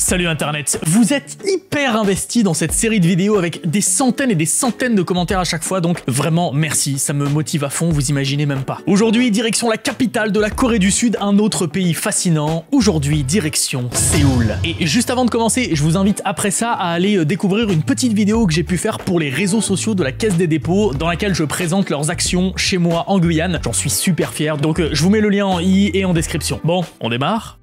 Salut Internet, vous êtes hyper investi dans cette série de vidéos avec des centaines et des centaines de commentaires à chaque fois, donc vraiment merci, ça me motive à fond, vous imaginez même pas. Aujourd'hui, direction la capitale de la Corée du Sud, un autre pays fascinant. Aujourd'hui, direction Séoul. Et juste avant de commencer, je vous invite après ça à aller découvrir une petite vidéo que j'ai pu faire pour les réseaux sociaux de la Caisse des dépôts, dans laquelle je présente leurs actions chez moi en Guyane. J'en suis super fier, donc je vous mets le lien en i et en description. Bon, on démarre ?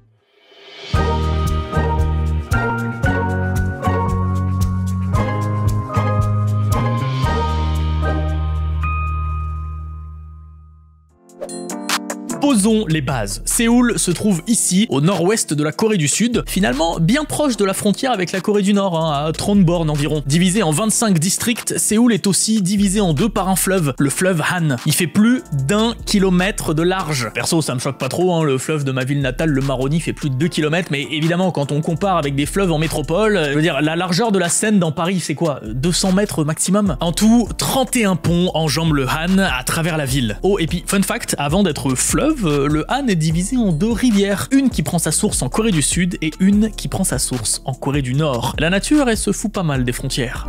Posons les bases. Séoul se trouve ici, au nord-ouest de la Corée du Sud, finalement bien proche de la frontière avec la Corée du Nord, à 30 bornes environ. Divisé en 25 districts, Séoul est aussi divisé en deux par un fleuve, le fleuve Han. Il fait plus d'1 kilomètre de large. Perso, ça me choque pas trop, le fleuve de ma ville natale, le Maroni, fait plus de 2 km, mais évidemment, quand on compare avec des fleuves en métropole, je veux dire, la largeur de la Seine dans Paris, c'est quoi, 200 mètres maximum? En tout, 31 ponts enjambent le Han à travers la ville. Oh, et puis, fun fact, avant d'être fleuve, le Han est divisé en deux rivières, une qui prend sa source en Corée du Sud et une qui prend sa source en Corée du Nord. La nature, elle se fout pas mal des frontières.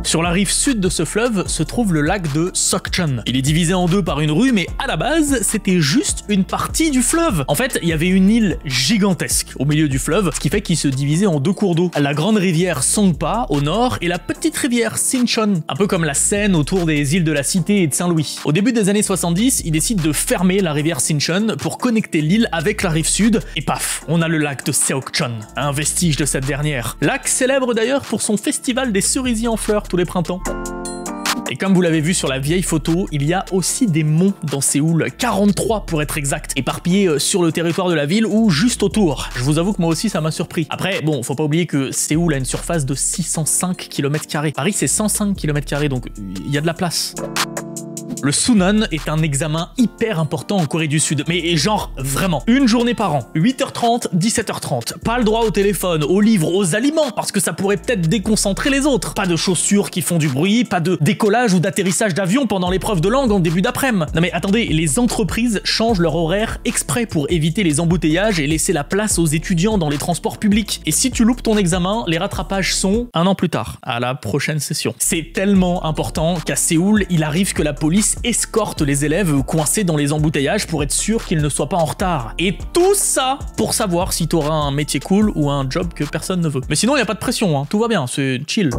Sur la rive sud de ce fleuve se trouve le lac de Sokchon. Il est divisé en deux par une rue, mais à la base, c'était juste une partie du fleuve. En fait, il y avait une île gigantesque au milieu du fleuve, ce qui fait qu'il se divisait en deux cours d'eau. La grande rivière Songpa au nord et la petite rivière Sinchon, un peu comme la Seine autour des îles de la Cité et de Saint-Louis. Au début des années 70, ils décident de fermer la rivière Sinchon pour connecter l'île avec la rive sud, et paf, on a le lac de Seokchon, un vestige de cette dernière. Lac célèbre d'ailleurs pour son festival des cerisiers en fleurs tous les printemps. Et comme vous l'avez vu sur la vieille photo, il y a aussi des monts dans Séoul, 43 pour être exact, éparpillés sur le territoire de la ville ou juste autour. Je vous avoue que moi aussi ça m'a surpris. Après, bon, faut pas oublier que Séoul a une surface de 605 km². Paris c'est 105 km², donc il y a de la place. Le Sunan est un examen hyper important en Corée du Sud, mais genre vraiment. Une journée par an, 8h30, 17h30. Pas le droit au téléphone, aux livres, aux aliments, parce que ça pourrait peut-être déconcentrer les autres. Pas de chaussures qui font du bruit, pas de décollage ou d'atterrissage d'avion pendant l'épreuve de langue en début d'après-midi. Non mais attendez, les entreprises changent leur horaire exprès pour éviter les embouteillages et laisser la place aux étudiants dans les transports publics. Et si tu loupes ton examen, les rattrapages sont un an plus tard, à la prochaine session. C'est tellement important qu'à Séoul, il arrive que la police escorte les élèves coincés dans les embouteillages pour être sûr qu'ils ne soient pas en retard. Et tout ça pour savoir si t'auras un métier cool ou un job que personne ne veut. Mais sinon, il n'y a pas de pression, tout va bien, c'est chill.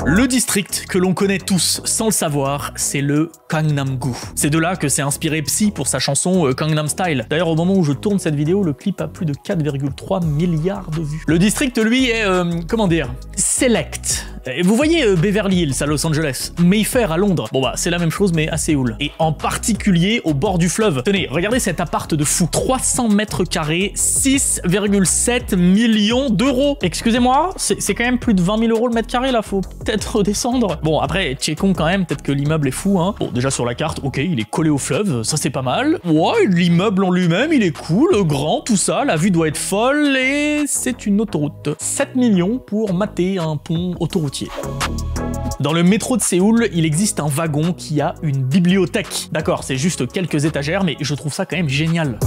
Le district que l'on connaît tous sans le savoir, c'est le Gangnam-gu. C'est de là que s'est inspiré Psy pour sa chanson Gangnam Style. D'ailleurs, au moment où je tourne cette vidéo, le clip a plus de 4,3 milliards de vues. Le district, lui, est, comment dire, select. Vous voyez Beverly Hills à Los Angeles, Mayfair à Londres, bon bah c'est la même chose mais à Séoul. Et en particulier au bord du fleuve. Tenez, regardez cet appart de fou, 300 mètres carrés, 6,7 millions d'euros. Excusez-moi, c'est quand même plus de 20 000 euros le mètre carré là, faut peut-être redescendre. Bon après, checkons quand même, peut-être que l'immeuble est fou Bon déjà sur la carte, ok, il est collé au fleuve, ça c'est pas mal. Ouais, l'immeuble en lui-même, il est cool, grand, tout ça, la vue doit être folle et c'est une autoroute. 7 millions pour mater un pont autoroutier. Dans le métro de Séoul, il existe un wagon qui a une bibliothèque. D'accord, c'est juste quelques étagères, mais je trouve ça quand même génial.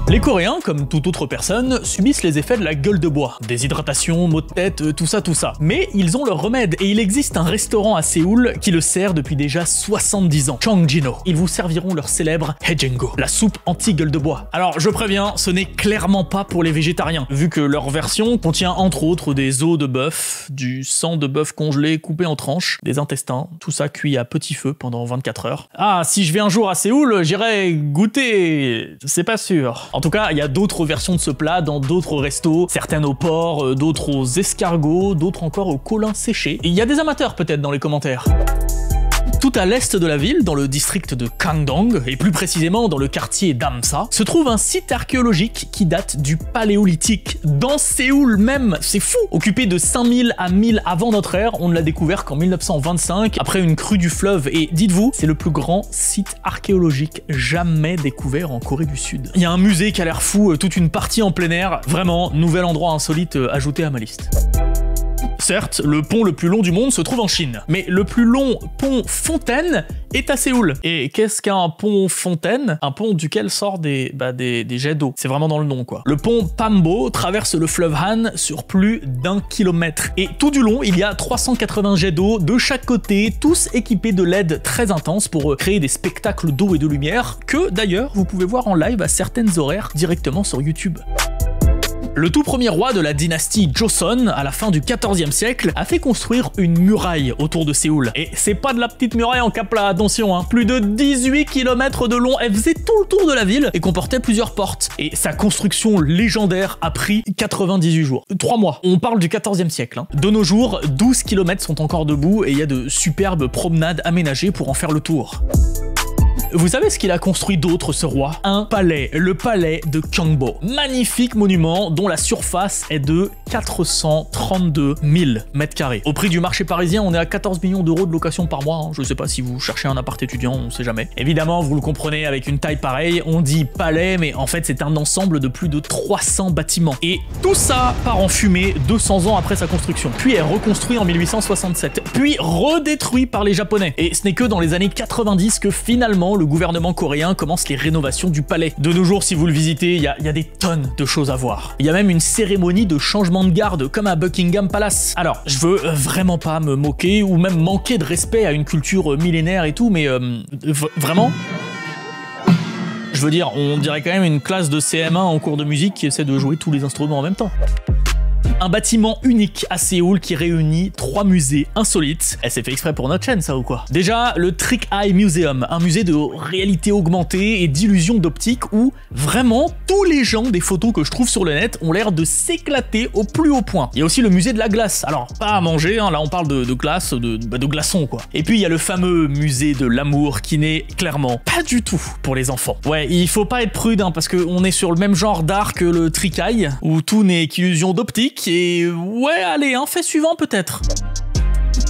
Les Coréens, comme toute autre personne, subissent les effets de la gueule de bois. Déshydratation, maux de tête, tout ça. Mais ils ont leur remède, et il existe un restaurant à Séoul qui le sert depuis déjà 70 ans. Chongjino. Ils vous serviront leur célèbre Haejingo, la soupe anti-gueule de bois. Alors, je préviens, ce n'est clairement pas pour les végétariens, vu que leur version contient entre autres des os de bœuf, du sang de bœuf congelé coupé en tranches, des intestins, tout ça cuit à petit feu pendant 24 heures. Ah, si je vais un jour à Séoul, j'irai goûter, c'est pas sûr. En tout cas, il y a d'autres versions de ce plat dans d'autres restos, certaines au porc, d'autres aux escargots, d'autres encore aux colins séchés. Et il y a des amateurs peut-être dans les commentaires. Tout à l'est de la ville, dans le district de Kangdong, et plus précisément dans le quartier d'Amsa, se trouve un site archéologique qui date du Paléolithique, dans Séoul même, c'est fou! Occupé de 5000 à 1000 avant notre ère, on ne l'a découvert qu'en 1925, après une crue du fleuve, et dites-vous, c'est le plus grand site archéologique jamais découvert en Corée du Sud. Il y a un musée qui a l'air fou, toute une partie en plein air, vraiment, nouvel endroit insolite ajouté à ma liste. Certes, le pont le plus long du monde se trouve en Chine, mais le plus long pont fontaine est à Séoul. Et qu'est-ce qu'un pont fontaine? Un pont duquel sort des jets d'eau. C'est vraiment dans le nom, quoi. Le pont Pambo traverse le fleuve Han sur plus d'1 kilomètre. Et tout du long, il y a 380 jets d'eau de chaque côté, tous équipés de LED très intenses pour créer des spectacles d'eau et de lumière, que d'ailleurs vous pouvez voir en live à certaines horaires directement sur YouTube. Le tout premier roi de la dynastie Joseon, à la fin du XIVe siècle, a fait construire une muraille autour de Séoul. Et c'est pas de la petite muraille en cap-plat, attention, hein. Plus de 18 km de long, elle faisait tout le tour de la ville et comportait plusieurs portes. Et sa construction légendaire a pris 98 jours. 3 mois. On parle du XIVe siècle, hein. De nos jours, 12 km sont encore debout et il y a de superbes promenades aménagées pour en faire le tour. Vous savez ce qu'il a construit d'autre, ce roi? Un palais, le palais de Gyeongbo. Magnifique monument dont la surface est de 432 000 mètres carrés. Au prix du marché parisien, on est à 14 millions d'euros de location par mois. Hein. Je sais pas si vous cherchez un appart étudiant, on sait jamais. Évidemment, vous le comprenez, avec une taille pareille, on dit palais, mais en fait c'est un ensemble de plus de 300 bâtiments. Et tout ça part en fumée 200 ans après sa construction. Puis est reconstruit en 1867, puis redétruit par les Japonais. Et ce n'est que dans les années 90 que finalement le gouvernement coréen commence les rénovations du palais. De nos jours, si vous le visitez, il y a des tonnes de choses à voir. Il y a même une cérémonie de changement de garde, comme à Buckingham Palace. Alors, je veux vraiment pas me moquer, ou même manquer de respect à une culture millénaire et tout, mais vraiment... Je veux dire, on dirait quand même une classe de CM1 en cours de musique qui essaie de jouer tous les instruments en même temps. Un bâtiment unique à Séoul qui réunit 3 musées insolites. Elle s'est fait exprès pour notre chaîne, ça ou quoi? Déjà, le Trick Eye Museum, un musée de réalité augmentée et d'illusion d'optique où vraiment tous les gens des photos que je trouve sur le net ont l'air de s'éclater au plus haut point. Il y a aussi le musée de la glace. Alors, pas à manger, hein, là on parle de glace, de glaçons quoi. Et puis il y a le fameux musée de l'amour qui n'est clairement pas du tout pour les enfants. Ouais, il faut pas être prudent parce qu'on est sur le même genre d'art que le Trick Eye, où tout n'est qu'illusion d'optique. Et ouais, allez, un fait suivant peut-être.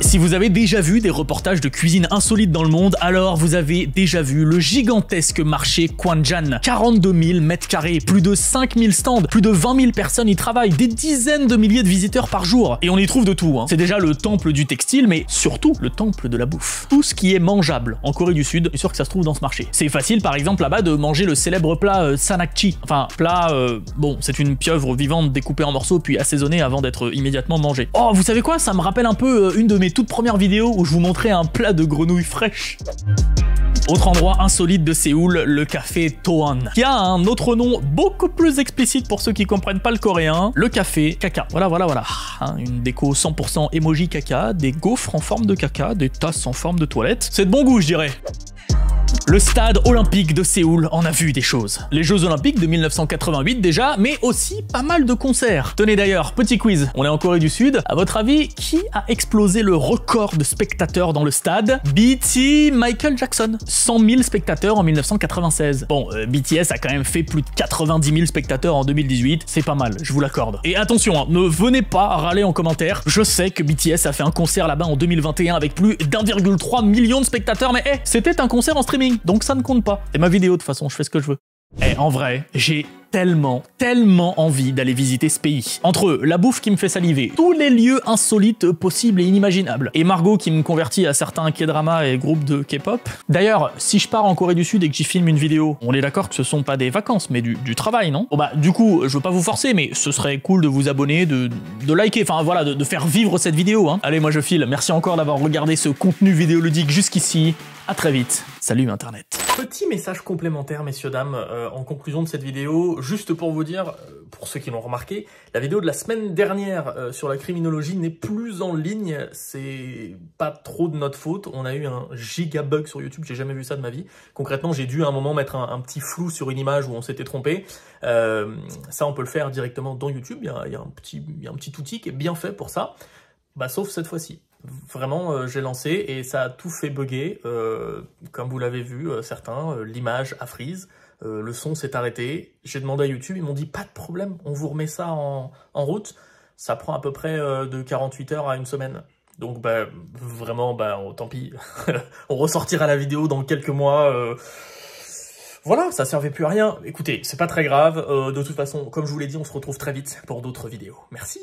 Si vous avez déjà vu des reportages de cuisine insolites dans le monde, alors vous avez déjà vu le gigantesque marché Kwanjan. 42 000 mètres carrés, plus de 5 000 stands, plus de 20 000 personnes y travaillent, des dizaines de milliers de visiteurs par jour. Et on y trouve de tout, hein. C'est déjà le temple du textile, mais surtout le temple de la bouffe. Tout ce qui est mangeable en Corée du Sud, est sûr que ça se trouve dans ce marché. C'est facile par exemple là-bas de manger le célèbre plat sanakchi. Enfin, plat, bon, c'est une pieuvre vivante découpée en morceaux puis assaisonnée avant d'être immédiatement mangée. Oh, vous savez quoi? Ça me rappelle un peu une de mes toutes premières vidéos où je vous montrais un plat de grenouilles fraîches. Autre endroit insolite de Séoul, le café Toan, qui a un autre nom beaucoup plus explicite pour ceux qui comprennent pas le coréen, le café caca. Voilà. Hein, une déco 100% emoji caca, des gaufres en forme de caca, des tasses en forme de toilette. C'est de bon goût, je dirais. Le stade olympique de Séoul en a vu des choses. Les Jeux olympiques de 1988 déjà, mais aussi pas mal de concerts. Tenez d'ailleurs, petit quiz, on est en Corée du Sud. À votre avis, qui a explosé le record de spectateurs dans le stade? BT Michael Jackson. 100 000 spectateurs en 1996. Bon, BTS a quand même fait plus de 90 000 spectateurs en 2018, c'est pas mal, je vous l'accorde. Et attention, hein, ne venez pas râler en commentaire, je sais que BTS a fait un concert là-bas en 2021 avec plus d'1,3 million de spectateurs, mais c'était un concert en streaming. Donc ça ne compte pas. C'est ma vidéo de toute façon, je fais ce que je veux. Et en vrai, j'ai tellement envie d'aller visiter ce pays. Entre la bouffe qui me fait saliver, tous les lieux insolites possibles et inimaginables, et Margot qui me convertit à certains K-dramas et groupes de K-pop. D'ailleurs, si je pars en Corée du Sud et que j'y filme une vidéo, on est d'accord que ce sont pas des vacances, mais du travail, non? Bon bah du coup, je veux pas vous forcer, mais ce serait cool de vous abonner, de liker, enfin voilà, de faire vivre cette vidéo, hein. Allez, moi je file. Merci encore d'avoir regardé ce contenu vidéoludique jusqu'ici. À très vite. Salut Internet. Petit message complémentaire, messieurs, dames, en conclusion de cette vidéo, juste pour vous dire, pour ceux qui l'ont remarqué, la vidéo de la semaine dernière sur la criminologie n'est plus en ligne, c'est pas trop de notre faute, on a eu un giga bug sur YouTube, j'ai jamais vu ça de ma vie. Concrètement, j'ai dû à un moment mettre un petit flou sur une image où on s'était trompé. Ça, on peut le faire directement dans YouTube, il y a un petit outil qui est bien fait pour ça, bah, sauf cette fois-ci. Vraiment, j'ai lancé et ça a tout fait bugger, comme vous l'avez vu, certains, l'image a freeze, le son s'est arrêté, j'ai demandé à YouTube, ils m'ont dit pas de problème, on vous remet ça en route, ça prend à peu près de 48 heures à une semaine. Donc bah, vraiment, bah, tant pis, on ressortira la vidéo dans quelques mois, voilà, ça servait plus à rien. Écoutez, c'est pas très grave, de toute façon, comme je vous l'ai dit, on se retrouve très vite pour d'autres vidéos. Merci.